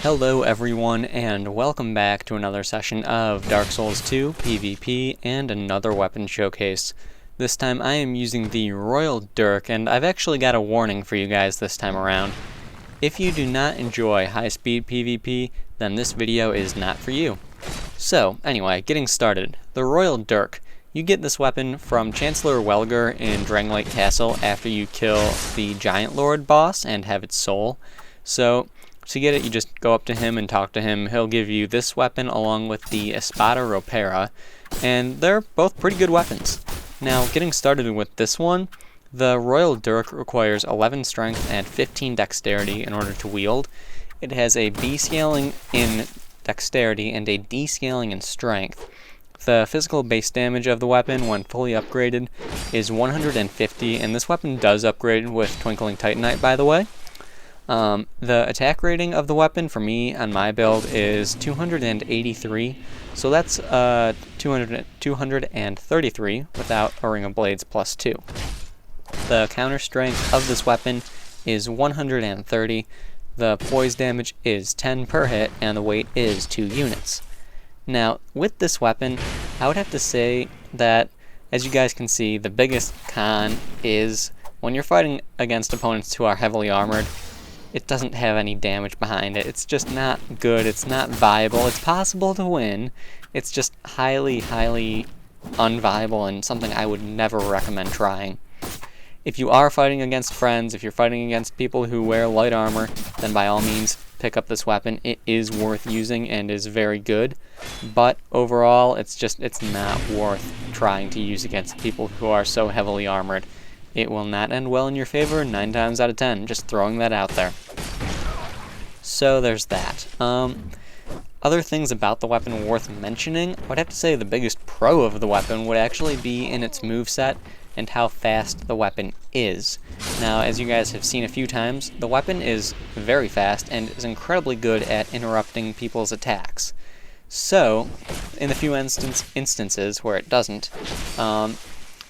Hello everyone, and welcome back to another session of Dark Souls 2 PvP and another weapon showcase. This time I am using the Royal Dirk, and I've actually got a warning for you guys this time around. If you do not enjoy high-speed PvP, then this video is not for you. So, anyway, getting started. The Royal Dirk. You get this weapon from Chancellor Welger in Dragonlight Castle after you kill the Giant Lord boss and have its soul. So, to get it, you just go up to him and talk to him. He'll give you this weapon along with the Espada Ropera, and they're both pretty good weapons. Now, getting started with this one, the Royal Dirk requires 11 strength and 15 dexterity in order to wield. It has a B scaling in dexterity and a D scaling in strength. The physical base damage of the weapon when fully upgraded is 150, and this weapon does upgrade with Twinkling Titanite, by the way. The attack rating of the weapon for me on my build is 283, so that's 233 without a Ring of Blades plus 2. The counter strength of this weapon is 130, the poise damage is 10 per hit, and the weight is 2 units. Now, with this weapon, I would have to say that, as you guys can see, the biggest con is when you're fighting against opponents who are heavily armored, it doesn't have any damage behind it. It's just not good. It's not viable. It's possible to win. It's just highly, highly unviable and something I would never recommend trying. If you are fighting against friends, if you're fighting against people who wear light armor, then by all means pick up this weapon. It is worth using and is very good. But overall, it's not worth trying to use against people who are so heavily armored. It will not end well in your favor 9 times out of 10, just throwing that out there. So there's that. Other things about the weapon worth mentioning, I would have to say the biggest pro of the weapon would actually be in its moveset and how fast the weapon is. Now, as you guys have seen a few times, the weapon is very fast and is incredibly good at interrupting people's attacks. So, in the few instances where it doesn't,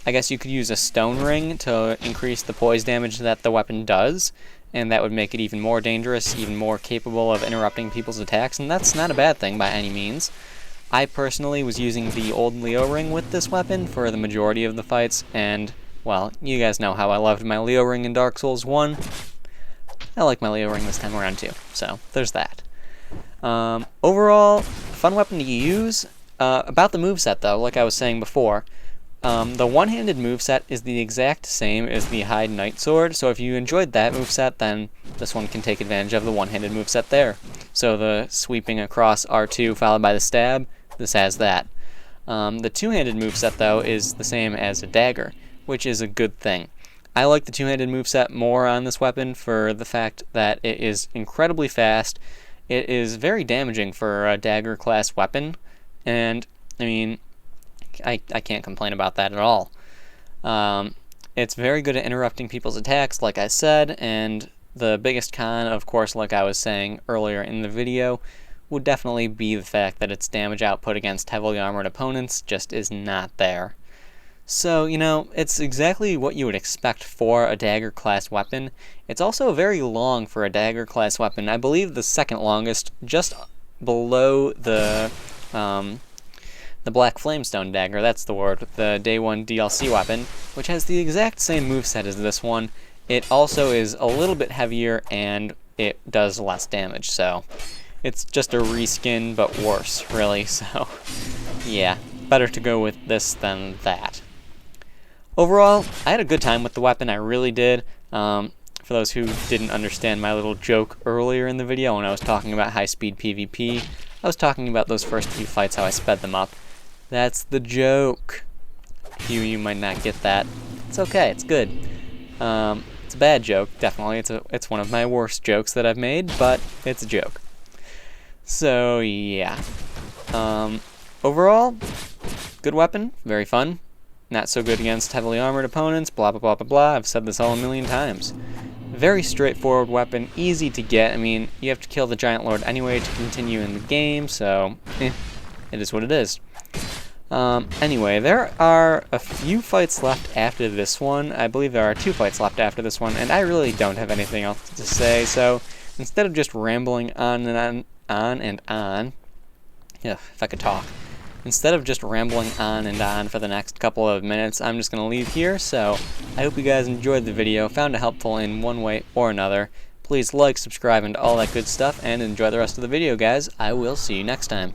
I guess you could use a stone ring to increase the poise damage that the weapon does, and that would make it even more dangerous, even more capable of interrupting people's attacks, and that's not a bad thing by any means. I personally was using the old Leo ring with this weapon for the majority of the fights, and, well, you guys know how I loved my Leo ring in Dark Souls 1. I like my Leo ring this time around too, so there's that. Overall, fun weapon to use. About the moveset though, like I was saying before, the one-handed moveset is the exact same as the Hide Knight Sword, so if you enjoyed that moveset, then this one can take advantage of the one-handed moveset there. So the sweeping across R2 followed by the stab, this has that. The two-handed moveset, though, is the same as a dagger, which is a good thing. I like the two-handed moveset more on this weapon for the fact that it is incredibly fast, it is very damaging for a dagger-class weapon, and, I mean, I can't complain about that at all. It's very good at interrupting people's attacks, like I said, and the biggest con, of course, like I was saying earlier in the video, would definitely be the fact that its damage output against heavily armored opponents just is not there. So, you know, it's exactly what you would expect for a dagger-class weapon. It's also very long for a dagger-class weapon. I believe the second longest, just below the Black Flamestone Dagger, that's the word, the Day 1 DLC weapon, which has the exact same moveset as this one. It also is a little bit heavier, and it does less damage, so it's just a reskin, but worse, really, so yeah, better to go with this than that. Overall, I had a good time with the weapon, I really did. For those who didn't understand my little joke earlier in the video when I was talking about high-speed PvP, I was talking about those first few fights, how I sped them up. That's the joke. You might not get that. It's okay, it's good. It's a bad joke, definitely. It's one of my worst jokes that I've made, but it's a joke. So, yeah. Overall, good weapon, very fun. Not so good against heavily armored opponents, blah blah blah blah blah. I've said this all a million times. Very straightforward weapon, easy to get. I mean, you have to kill the Giant Lord anyway to continue in the game, so it is what it is. Anyway, there are a few fights left after this one. I believe there are 2 fights left after this one, and I really don't have anything else to say, so instead of just rambling on and on, yeah, if I could talk. Instead of just rambling on and on for the next couple of minutes, I'm just going to leave here. So I hope you guys enjoyed the video, found it helpful in one way or another. Please like, subscribe, and all that good stuff, and enjoy the rest of the video, guys. I will see you next time.